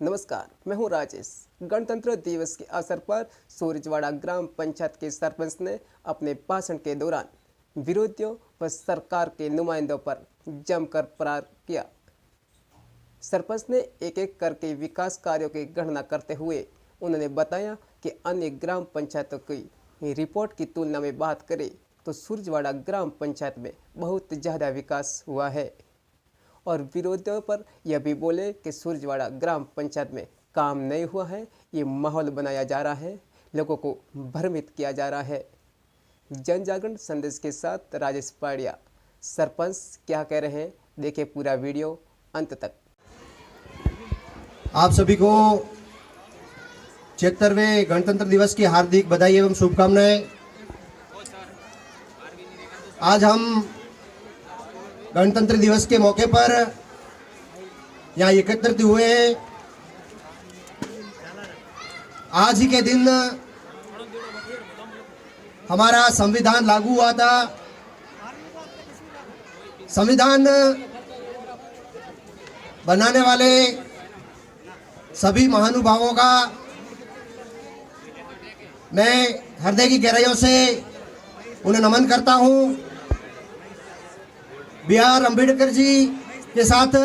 नमस्कार, मैं हूं राजेश। गणतंत्र दिवस के अवसर पर सूरजवाड़ा ग्राम पंचायत के सरपंच ने अपने भाषण के दौरान विरोधियों व सरकार के नुमाइंदों पर जमकर प्रहार किया। सरपंच ने एक एक करके विकास कार्यों की गणना करते हुए उन्होंने बताया कि अन्य ग्राम पंचायतों की रिपोर्ट की तुलना में बात करें तो सूरजवाड़ा ग्राम पंचायत में बहुत ज़्यादा विकास हुआ है। और विरोधियों पर यह भी बोले कि सूरजवाड़ा ग्राम पंचायत में काम नहीं हुआ है, ये माहौल बनाया जा रहा है, लोगों को भ्रमित किया जा रहा है। जन जागरण संदेश के साथ राजेश पाड़िया। सरपंच क्या कह रहे हैं, देखें पूरा वीडियो अंत तक। आप सभी को 76वें गणतंत्र दिवस की हार्दिक बधाई एवं शुभकामनाएं। आज हम गणतंत्र दिवस के मौके पर यहाँ एकत्रित हुए हैं। आज ही के दिन हमारा संविधान लागू हुआ था। संविधान बनाने वाले सभी महानुभावों का मैं हृदय की गहराइयों से उन्हें नमन करता हूँ। B.R. अम्बेडकर जी के साथ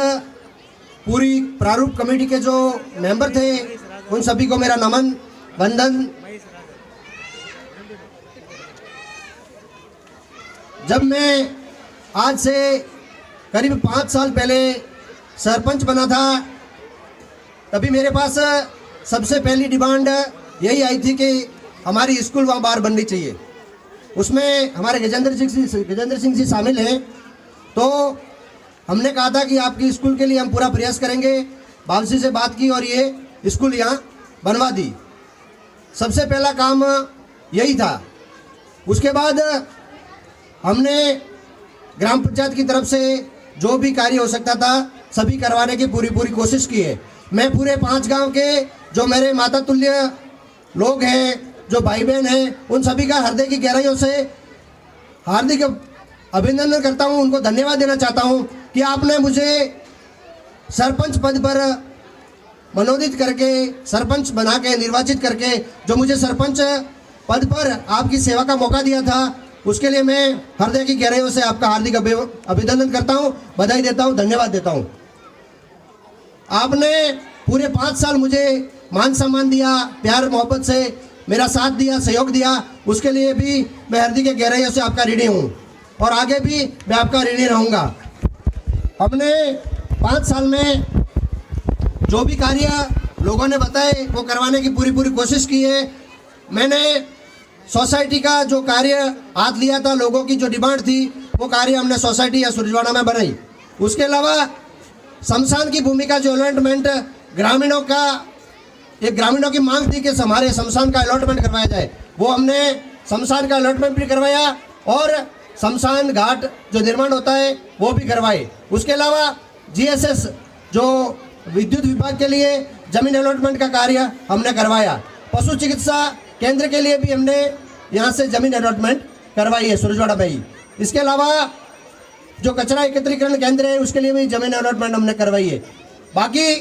पूरी प्रारूप कमेटी के जो मेंबर थे उन सभी को मेरा नमन वंदन। जब मैं आज से करीब 5 साल पहले सरपंच बना था तभी मेरे पास सबसे पहली डिमांड यही आई थी कि हमारी स्कूल वहाँ बाहर बननी चाहिए। उसमें हमारे गजेंद्र सिंह जी शामिल हैं। तो हमने कहा था कि आपकी स्कूल के लिए हम पूरा प्रयास करेंगे। बाबूजी से बात की और ये स्कूल यहाँ बनवा दी। सबसे पहला काम यही था। उसके बाद हमने ग्राम पंचायत की तरफ से जो भी कार्य हो सकता था सभी करवाने की पूरी कोशिश की है। मैं पूरे 5 गांव के जो मेरे माता तुल्य लोग हैं, जो भाई बहन हैं, उन सभी का हृदय की गहराइयों से हार्दिक अभिनंदन करता हूं। उनको धन्यवाद देना चाहता हूं कि आपने मुझे सरपंच पद पर मनोनीत करके, सरपंच बना के, निर्वाचित करके जो मुझे सरपंच पद पर आपकी सेवा का मौका दिया था, उसके लिए मैं हृदय की गहराइयों से आपका हार्दिक अभिनंदन करता हूं, बधाई देता हूं, धन्यवाद देता हूं। आपने पूरे 5 साल मुझे मान सम्मान दिया, प्यार मोहब्बत से मेरा साथ दिया, सहयोग दिया, उसके लिए भी मैं हृदय की गहराइयों से आपका ऋणी हूँ और आगे भी मैं आपका ऋणी रहूँगा। हमने 5 साल में जो भी कार्य लोगों ने बताए वो करवाने की पूरी कोशिश की है। मैंने सोसाइटी का जो कार्य हाथ लिया था, लोगों की जो डिमांड थी वो कार्य हमने सोसाइटी या सूरजवाड़ा में बनाई। उसके अलावा शमशान की भूमि का जो अलॉटमेंट ग्रामीणों की मांग थी कि हमारे शमशान का अलॉटमेंट करवाया जाए, वो हमने शमशान का अलॉटमेंट भी करवाया और शमशान घाट जो निर्माण होता है वो भी करवाए। उसके अलावा GSS जो विद्युत विभाग के लिए जमीन अलॉटमेंट का कार्य हमने करवाया। पशु चिकित्सा केंद्र के लिए भी हमने यहाँ से जमीन अलॉटमेंट करवाई है सूरजवाड़ा में ही। इसके अलावा जो कचरा एकत्रीकरण केंद्र है उसके लिए भी जमीन अलॉटमेंट हमने करवाई है। बाकी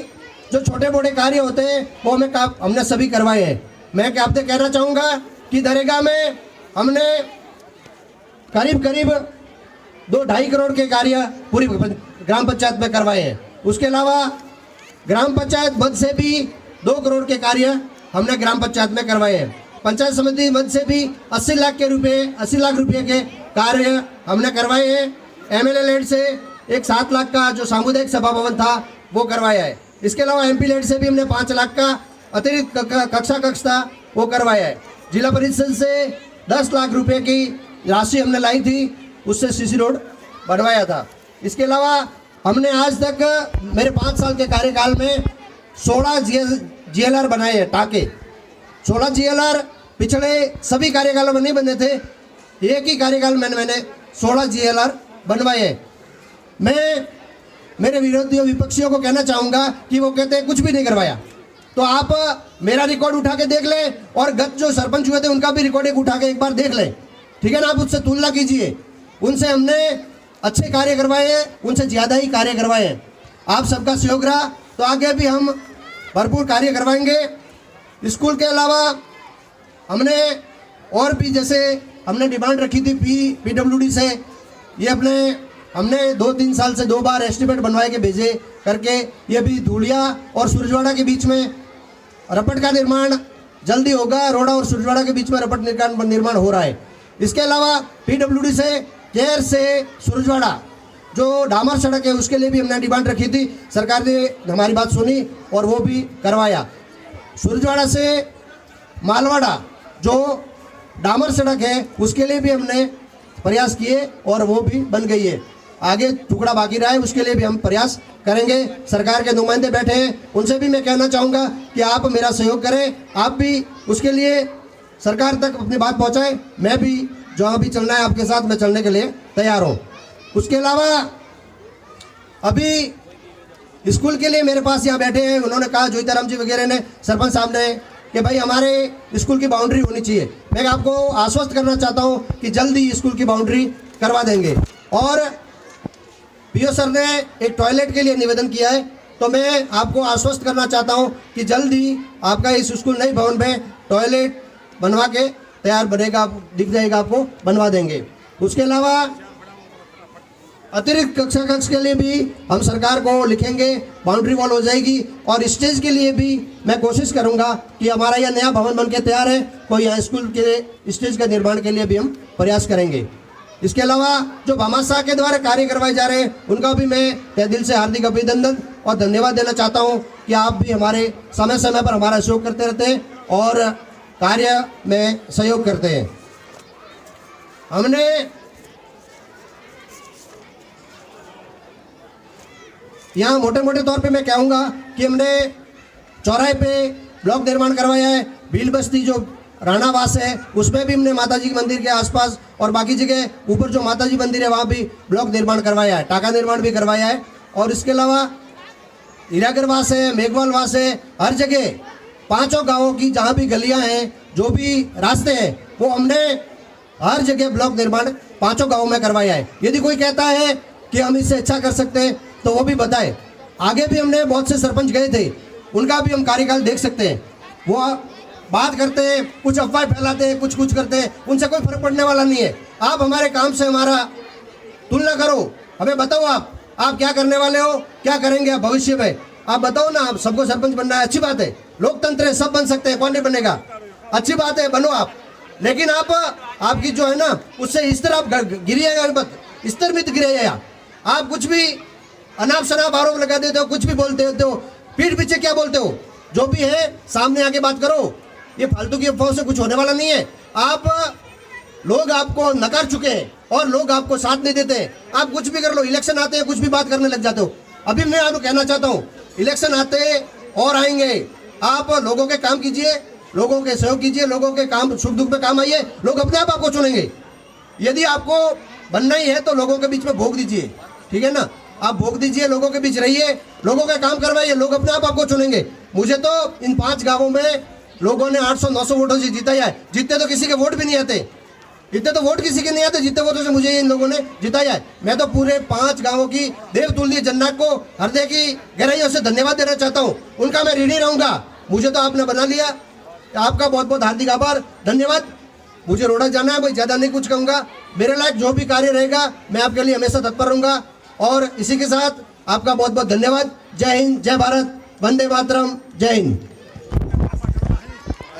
जो छोटे मोटे कार्य होते हैं वो हमने सभी करवाए हैं। मैं आपसे कहना चाहूँगा कि दरेगा में हमने करीब 2-2.5 करोड़ के कार्य पूरी ग्राम पंचायत में करवाए हैं। उसके अलावा ग्राम पंचायत मद से भी 2 करोड़ के कार्य हमने ग्राम पंचायत में करवाए हैं। पंचायत समिति मद से भी 80 लाख रुपए के कार्य हमने करवाए हैं। MLA लेड से एक 7 लाख का जो सामुदायिक सभा भवन था वो करवाया है। इसके अलावा MP लेड से भी हमने 5 लाख का अतिरिक्त कक्ष था वो करवाया है। जिला परिषद से 10 लाख रुपए की राशि हमने लाई थी, उससे CC रोड बनवाया था। इसके अलावा हमने आज तक मेरे 5 साल के कार्यकाल में 16 GLR बनाए हैं, टाके 16 GLR पिछले सभी कार्यकालों में नहीं बने थे। एक ही कार्यकाल में मैंने 16 GLR बनवाए हैं। मैं मेरे विरोधियों विपक्षियों को कहना चाहूँगा कि वो कहते हैं कुछ भी नहीं करवाया, तो आप मेरा रिकॉर्ड उठा के देख लें और गत जो सरपंच हुए थे उनका भी रिकॉर्ड उठा के एक बार देख लें, ठीक है ना। आप उससे तुलना कीजिए। उनसे हमने अच्छे कार्य करवाए हैं, उनसे ज़्यादा ही कार्य करवाए हैं। आप सबका सहयोग रहा तो आगे भी हम भरपूर कार्य करवाएंगे। स्कूल के अलावा हमने और भी, जैसे हमने डिमांड रखी थी PWD से, ये हमने 2-3 साल से 2 बार एस्टीमेट बनवाए के भेजे करके, ये भी धूलिया और सूरजवाड़ा के बीच में रपट का निर्माण जल्दी होगा। रोड़ा और सूरजवाड़ा के बीच में रपट निर्माण हो रहा है। इसके अलावा PWD से केर से सूरजवाड़ा जो डामर सड़क है उसके लिए भी हमने डिमांड रखी थी, सरकार ने हमारी बात सुनी और वो भी करवाया। सूरजवाड़ा से मालवाड़ा जो डामर सड़क है उसके लिए भी हमने प्रयास किए और वो भी बन गई है। आगे टुकड़ा बाकी रहा है, उसके लिए भी हम प्रयास करेंगे। सरकार के नुमाइंदे बैठे हैं, उनसे भी मैं कहना चाहूँगा कि आप मेरा सहयोग करें, आप भी उसके लिए सरकार तक अपनी बात पहुँचाएं। मैं भी जहाँ भी चलना है आपके साथ मैं चलने के लिए तैयार हूँ। उसके अलावा अभी स्कूल के लिए मेरे पास यहाँ बैठे हैं, उन्होंने कहा, जोईताराम जी वगैरह ने, सरपंच साहब ने, कि भाई हमारे स्कूल की बाउंड्री होनी चाहिए। मैं आपको आश्वस्त करना चाहता हूँ कि जल्दी स्कूल की बाउंड्री करवा देंगे। और PO सर ने एक टॉयलेट के लिए निवेदन किया है, तो मैं आपको आश्वस्त करना चाहता हूँ कि जल्दी आपका इस स्कूल नई भवन में टॉयलेट बनवा के तैयार बनेगा, दिख जाएगा, आपको बनवा देंगे। उसके अलावा अतिरिक्त कक्षा कक्ष के लिए भी हम सरकार को लिखेंगे, बाउंड्री वॉल हो जाएगी। और स्टेज के लिए भी मैं कोशिश करूंगा कि हमारा यह नया भवन बनके तैयार है, कोई यहाँ स्कूल के स्टेज के निर्माण के लिए भी हम प्रयास करेंगे। इसके अलावा जो भामाशाह के द्वारा कार्य करवाए जा रहे हैं उनका भी मैं तहे दिल से हार्दिक अभिनंदन और धन्यवाद देना चाहता हूँ कि आप भी हमारे समय समय पर हमारा सहयोग करते रहते हैं और कार्य में सहयोग करते हैं। हमने यहाँ मोटे मोटे तौर पे मैं कहूँगा कि हमने चौराहे पे ब्लॉक निर्माण करवाया है। भील बस्ती जो राणावास है उसमें भी हमने माताजी के मंदिर के आसपास और बाकी जगह ऊपर जो माताजी मंदिर है वहाँ भी ब्लॉक निर्माण करवाया है, टाका निर्माण भी करवाया है। और इसके अलावा हीरागरवास है, मेघवालवास है, हर जगह 5 गाँवों की जहाँ भी गलियाँ हैं, जो भी रास्ते हैं, वो हमने हर जगह ब्लॉक निर्माण 5 गाँवों में करवाया है। यदि कोई कहता है कि हम इससे अच्छा कर सकते हैं तो वो भी बताए। आगे भी हमने बहुत से सरपंच गए थे, उनका भी हम कार्यकाल देख सकते हैं। वो बात करते हैं, कुछ अफवाह फैलाते हैं, कुछ करते हैं, उनसे कोई फर्क पड़ने वाला नहीं है। आप हमारे काम से हमारा तुलना करो, हमें बताओ आप क्या करने वाले हो, क्या करेंगे आप भविष्य में, आप बताओ ना। आप सबको सरपंच बनना है, अच्छी बात है, लोकतंत्र है, सब बन सकते हैं, कौन नहीं बनेगा, अच्छी बात है, बनो आप। लेकिन आपकी जो है ना उससे इस तरह आप गिरिएगा मत, इस तरह मत गिरिएगा। आप कुछ भी अनाप शनाप आरोप लगा देते हो, कुछ भी बोलते हो, पीठ पीछे क्या बोलते हो, जो भी है सामने आके बात करो। ये फालतू की अफवाहों से कुछ होने वाला नहीं है। लोग आपको नकार चुके हैं और लोग आपको साथ नहीं देते हैं। आप कुछ भी कर लो, इलेक्शन आते हैं कुछ भी बात करने लग जाते हो। अभी मैं आपको कहना चाहता हूँ, इलेक्शन आते और आएंगे, आप लोगों के काम कीजिए, लोगों के सहयोग कीजिए, लोगों के काम सुख दुख में काम आइए, लोग अपने आप आपको चुनेंगे। यदि आपको बनना ही है तो लोगों के बीच में भोग दीजिए, ठीक है ना, आप भोग दीजिए, लोगों के बीच रहिए, लोगों का काम करवाइए, लोग अपने आप आपको चुनेंगे। मुझे तो इन 5 गांवों में लोगों ने 800-900 वोटों से जिताया है। जीतते तो किसी के वोट भी नहीं आते, इतने तो वोट किसी के नहीं आते, जितने वोटों से मुझे इन लोगों ने जिताया है। मैं तो पूरे 5 गांवों की देवतुल्य जननायक को हृदय की गहराइयों से धन्यवाद देना चाहता हूँ। उनका मैं ऋणी रहूंगा। मुझे तो आपने बना लिया, आपका बहुत बहुत हार्दिक आभार, धन्यवाद। मुझे रोड़ा जाना है, कोई ज़्यादा नहीं कुछ कहूँगा। मेरे लायक जो भी कार्य रहेगा मैं आपके लिए हमेशा तत्पर रहूँगा। और इसी के साथ आपका बहुत बहुत धन्यवाद। जय हिंद, जय भारत, वंदे मातरम, जय हिंद।